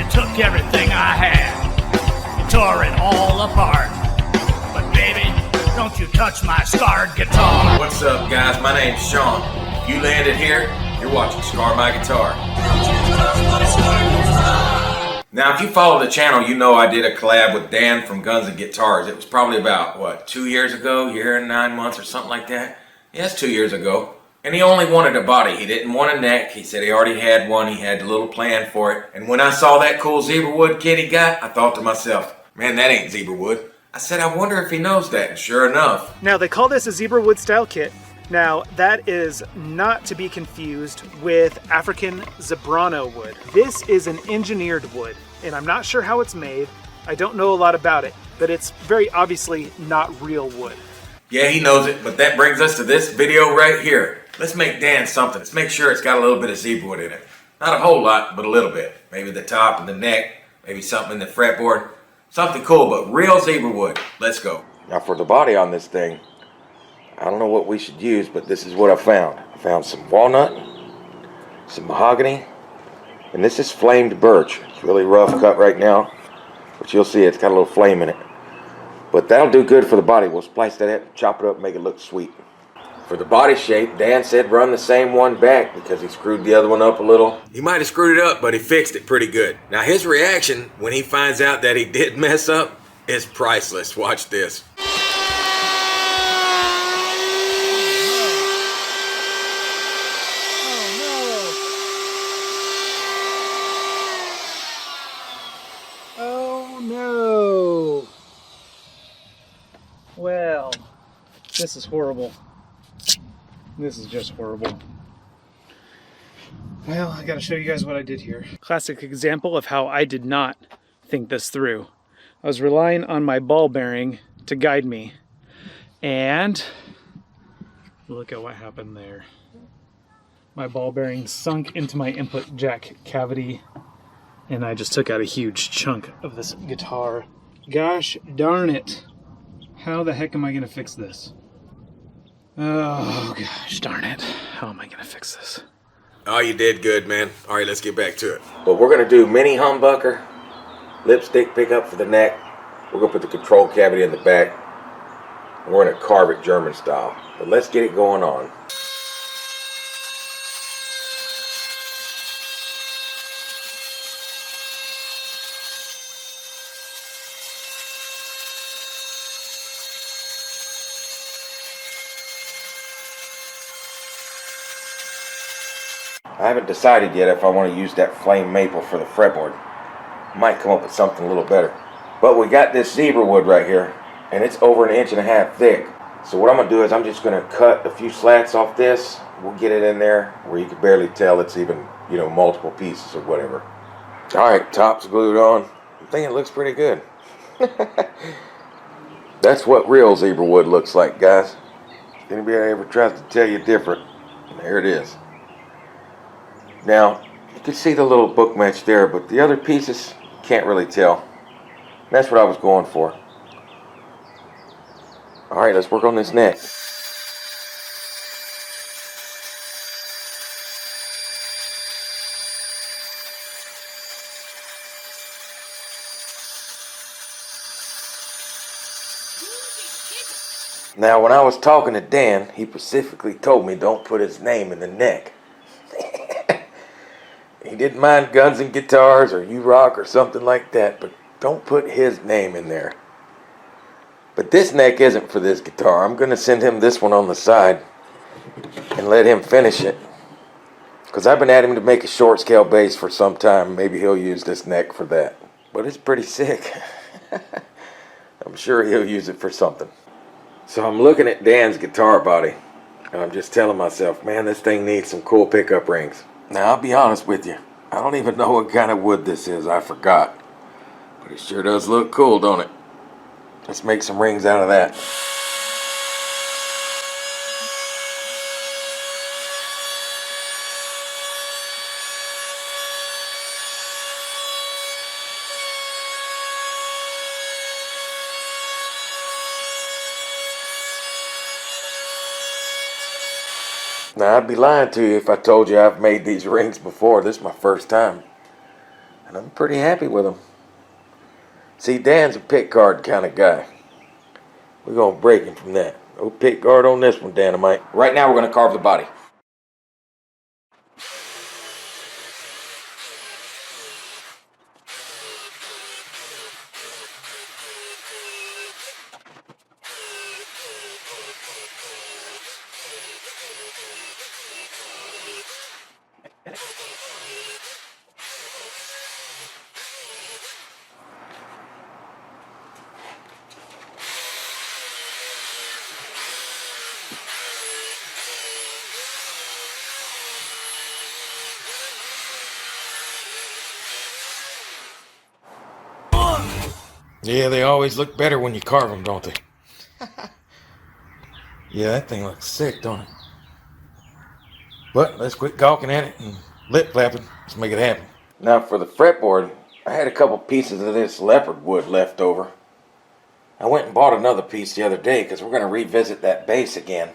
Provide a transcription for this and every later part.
took everything I had. You tore it all apart. But baby, don't you touch my scarred guitar. What's up, guys? My name's Sean. If you landed here, you're watching Scar My Guitar. Now, if you follow the channel, you know I did a collab with Dan from Guns and Guitars. It was probably about, what, 2 years ago? Year and 9 months or something like that? Yes, 2 years ago. And he only wanted a body. He didn't want a neck. He said he already had one. He had a little plan for it. And when I saw that cool Zebrawood kit he got, I thought to myself, man, that ain't Zebrawood. I said, I wonder if he knows that. And sure enough. Now, they call this a Zebrawood style kit. Now, that is not to be confused with African zebrano wood. This is an engineered wood, and I'm not sure how it's made. I don't know a lot about it, but it's very obviously not real wood. Yeah, he knows it, but that brings us to this video right here. Let's make Dan something. Let's make sure it's got a little bit of Zebrawood in it. Not a whole lot, but a little bit. Maybe the top and the neck, maybe something in the fretboard. Something cool, but real Zebrawood. Let's go. Now for the body on this thing, I don't know what we should use, but this is what I found. I found some walnut, some mahogany, and this is flamed birch. It's really rough cut right now, but you'll see it's got a little flame in it. But that'll do good for the body. We'll splice that up, chop it up, make it look sweet. For the body shape, Dan said run the same one back because he screwed the other one up a little. He might have screwed it up, but he fixed it pretty good. Now his reaction when he finds out that he did mess up is priceless. Watch this. Oh no! Well, this is horrible. This is just horrible. Well, I gotta show you guys what I did here. Classic example of how I did not think this through. I was relying on my ball bearing to guide me, and look at what happened there. My ball bearing sunk into my input jack cavity, and I just took out a huge chunk of this guitar. Gosh darn it. How the heck am I gonna fix this? Oh gosh darn it. How am I gonna fix this? Oh, you did good, man. All right, let's get back to it. But we're gonna do mini humbucker, lipstick pickup for the neck. We're gonna put the control cavity in the back. And we're gonna carve it German style. But let's get it going on. I haven't decided yet if I want to use that flame maple for the fretboard. Might come up with something a little better. But we got this Zebrawood right here, and it's over 1.5 inches thick. So what I'm going to do is I'm just going to cut a few slats off this. We'll get it in there where you can barely tell it's even, you know, multiple pieces or whatever. Alright, top's glued on. I'm thinking it looks pretty good. That's what real Zebrawood looks like, guys. If anybody ever tries to tell you different, there it is. Now, you can see the little book match there, but the other pieces, can't really tell. That's what I was going for. Alright, let's work on this neck. Now, when I was talking to Dan, he specifically told me don't put his name in the neck. He didn't mind Guns and Guitars or U-Rock or something like that, but don't put his name in there. But this neck isn't for this guitar. I'm going to send him this one on the side and let him finish it. Because I've been at him to make a short scale bass for some time. Maybe he'll use this neck for that. But it's pretty sick. I'm sure he'll use it for something. So I'm looking at Dan's guitar body, and I'm just telling myself, man, this thing needs some cool pickup rings. Now, I'll be honest with you. I don't even know what kind of wood this is. I forgot. But it sure does look cool, don't it? Let's make some rings out of that. Now, I'd be lying to you if I told you I've made these rings before. This is my first time. and I'm pretty happy with them. See, Dan's a pick guard kind of guy. We're going to break him from that. No pick guard on this one, Dynamite. Right now, we're going to carve the body. Yeah, they always look better when you carve them, don't they? Yeah, that thing looks sick, don't it? But let's quit gawking at it and lip flapping. Let's make it happen. Now for the fretboard, I had a couple pieces of this leopard wood left over. I went and bought another piece the other day because we're going to revisit that base again.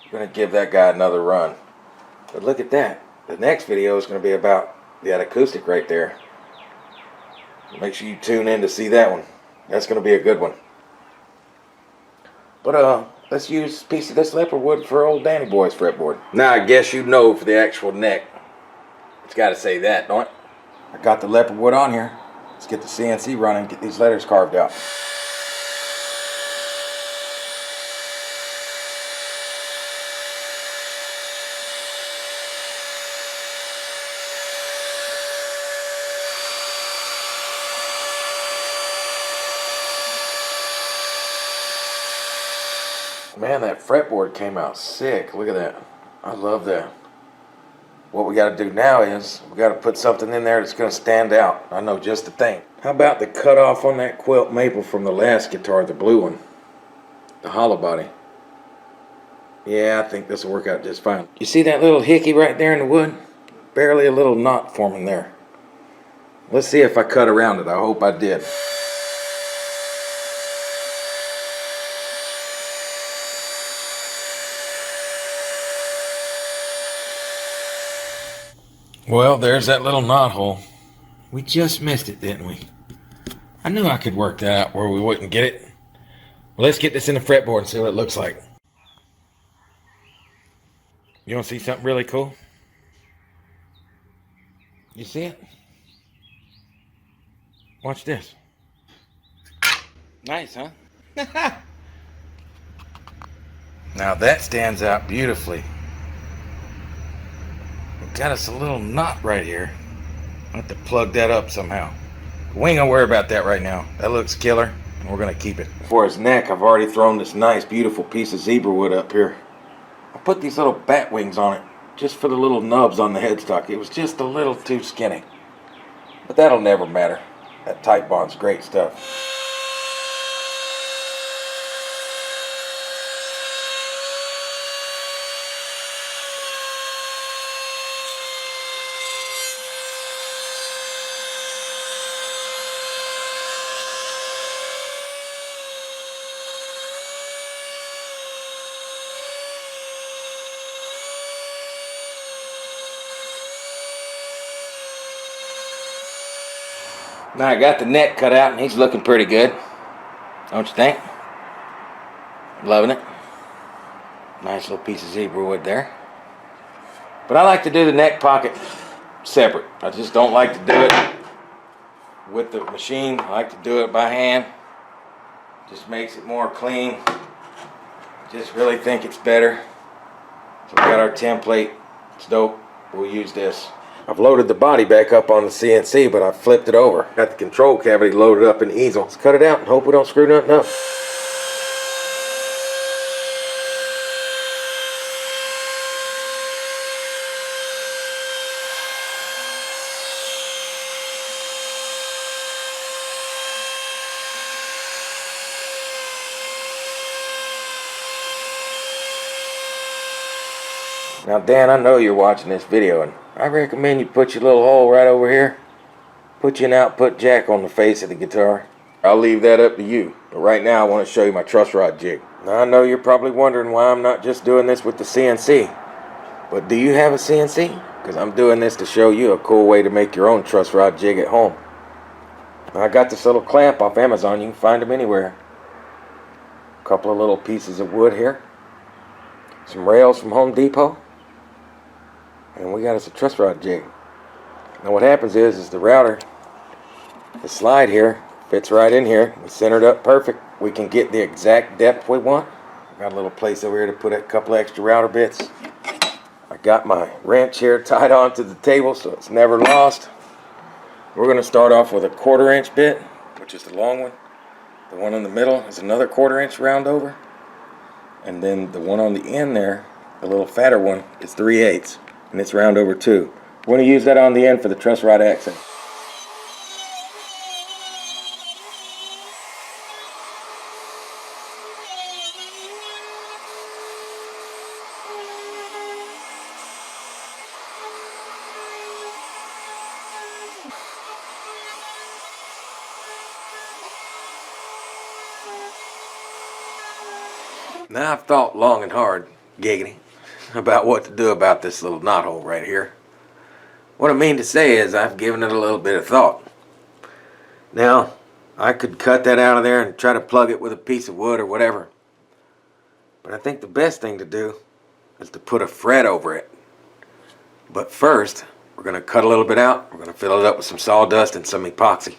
We're going to give that guy another run. But look at that. The next video is going to be about that acoustic right there. Make sure you tune in to see that one. That's going to be a good one. But let's use a piece of this leopard wood for old Danny Boy's fretboard. Now I guess you know for the actual neck. It's got to say that, don't it? I got the leopard wood on here. Let's get the CNC running and get these letters carved out. Man, that fretboard came out sick. Look at that. I love that. What we got to do now is we got to put something in there that's going to stand out. I know just the thing. How about the cutoff on that quilt maple from the last guitar, the blue one? The hollow body. Yeah, I think this will work out just fine. You see that little hickey right there in the wood? Barely a little knot forming there. Let's see if I cut around it. I hope I did. Well, there's that little knot hole. We just missed it, didn't we? I knew I could work that out where we wouldn't get it. Well, let's get this in the fretboard and see what it looks like. You want to see something really cool? You see it? Watch this. Nice, huh? Now that stands out beautifully. Got us a little knot right here. I'll have to plug that up somehow. We ain't gonna worry about that right now. That looks killer, and we're gonna keep it. For his neck, I've already thrown this nice, beautiful piece of Zebrawood up here. I put these little bat wings on it, just for the little nubs on the headstock. It was just a little too skinny. But that'll never matter. That tight bond's great stuff. Now I got the neck cut out and he's looking pretty good. Don't you think? Loving it. Nice little piece of Zebrawood there. But I like to do the neck pocket separate. I just don't like to do it with the machine. I like to do it by hand. Just makes it more clean. Just really think it's better. So we got our template. It's dope. We'll use this. I've loaded the body back up on the CNC, but I flipped it over. Got the control cavity loaded up in the easel. Let's cut it out and hope we don't screw nothing up. Now Dan, I know you're watching this video, and I recommend you put your little hole right over here. Put you an output jack on the face of the guitar. I'll leave that up to you. But right now I want to show you my truss rod jig. Now I know you're probably wondering why I'm not just doing this with the CNC. But do you have a CNC? Because I'm doing this to show you a cool way to make your own truss rod jig at home. I got this little clamp off Amazon. You can find them anywhere. A couple of little pieces of wood here. Some rails from Home Depot. And we got us a truss rod jig. Now what happens is the router, the slide here, fits right in here. We centered up perfect. We can get the exact depth we want. Got a little place over here to put a couple extra router bits. I got my wrench here tied onto the table so it's never lost. We're going to start off with a 1/4 inch bit, which is the long one. The one in the middle is another 1/4 inch round over. And then the one on the end there, the little fatter one, is 3/8, and it's round over too. We're going to use that on the end for the truss rod accent. Now I've thought long and hard, giggity, about what to do about this little knot hole right here. What I mean to say is I've given it a little bit of thought. Now, I could cut that out of there and try to plug it with a piece of wood or whatever. But I think the best thing to do is to put a fret over it. But first, we're going to cut a little bit out. We're going to fill it up with some sawdust and some epoxy.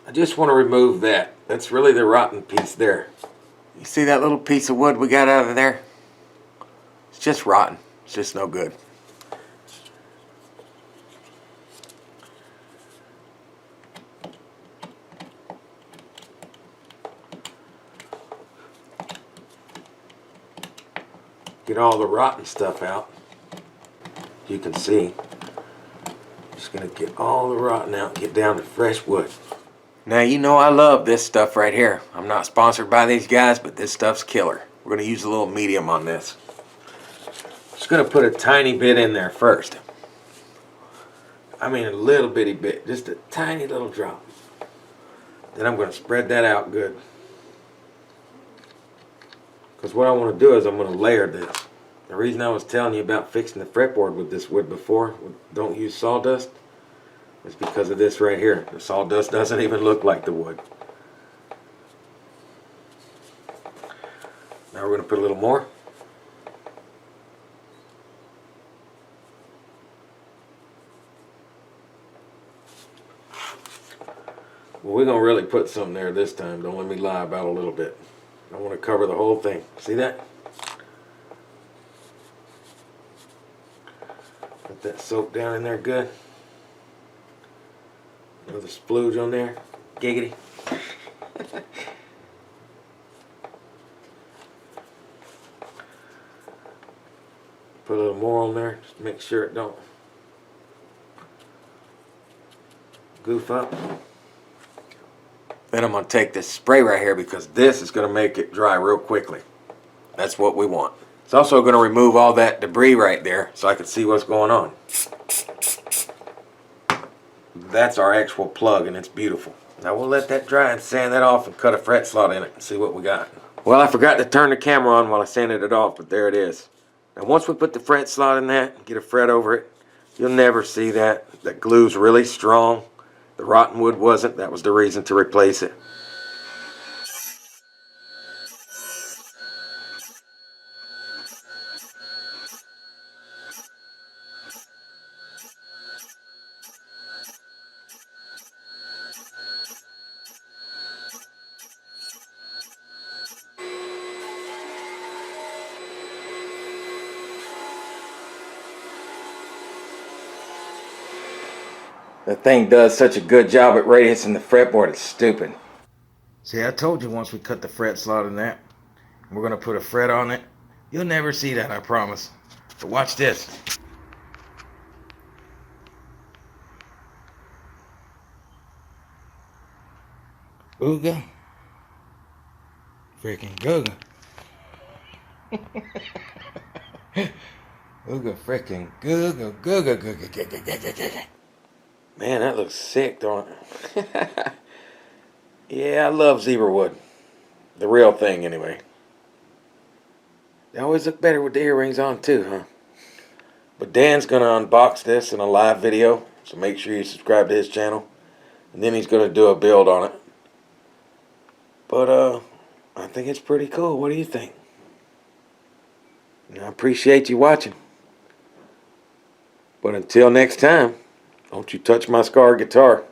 I just want to remove that. That's really the rotten piece there. You see that little piece of wood we got out of there? It's just rotten. It's just no good. Get all the rotten stuff out. You can see. Just gonna get all the rotten out, get down to fresh wood. Now you know I love this stuff right here. I'm not sponsored by these guys, but this stuff's killer. We're gonna use a little medium on this. Just gonna put a tiny bit in there first. I mean a little bitty bit, just a tiny little drop. Then I'm gonna spread that out good. Because what I want to do is I'm going to layer this. The reason I was telling you about fixing the fretboard with this wood before, don't use sawdust, is because of this right here. The sawdust doesn't even look like the wood. Now we're going to put a little more. Well, we're going to really put something there this time. Don't let me lie about a little bit. I want to cover the whole thing. See that? Let that soak down in there good. Another splooge on there. Giggity. Put a little more on there. Just make sure it don't goof up. Then I'm going to take this spray right here because this is going to make it dry real quickly. That's what we want. It's also going to remove all that debris right there so I can see what's going on. That's our actual plug and it's beautiful. Now we'll let that dry and sand that off and cut a fret slot in it and see what we got. Well, I forgot to turn the camera on while I sanded it off, but there it is. Now once we put the fret slot in that, get a fret over it, you'll never see that. That glue's really strong. The rotten wood wasn't. That was the reason to replace it. The thing does such a good job at radiusing the fretboard, it's stupid. See, I told you once we cut the fret slot in that, we're going to put a fret on it. You'll never see that, I promise. But watch this. Ooga. Freaking googa. Ooga freaking googa googa googa googa googa googa. Man, that looks sick, don't it? Yeah, I love Zebrawood. The real thing, anyway. They always look better with the earrings on too, huh? But Dan's going to unbox this in a live video, so make sure you subscribe to his channel. And then he's going to do a build on it. But, I think it's pretty cool. What do you think? And I appreciate you watching. But until next time, don't you touch my scar guitar.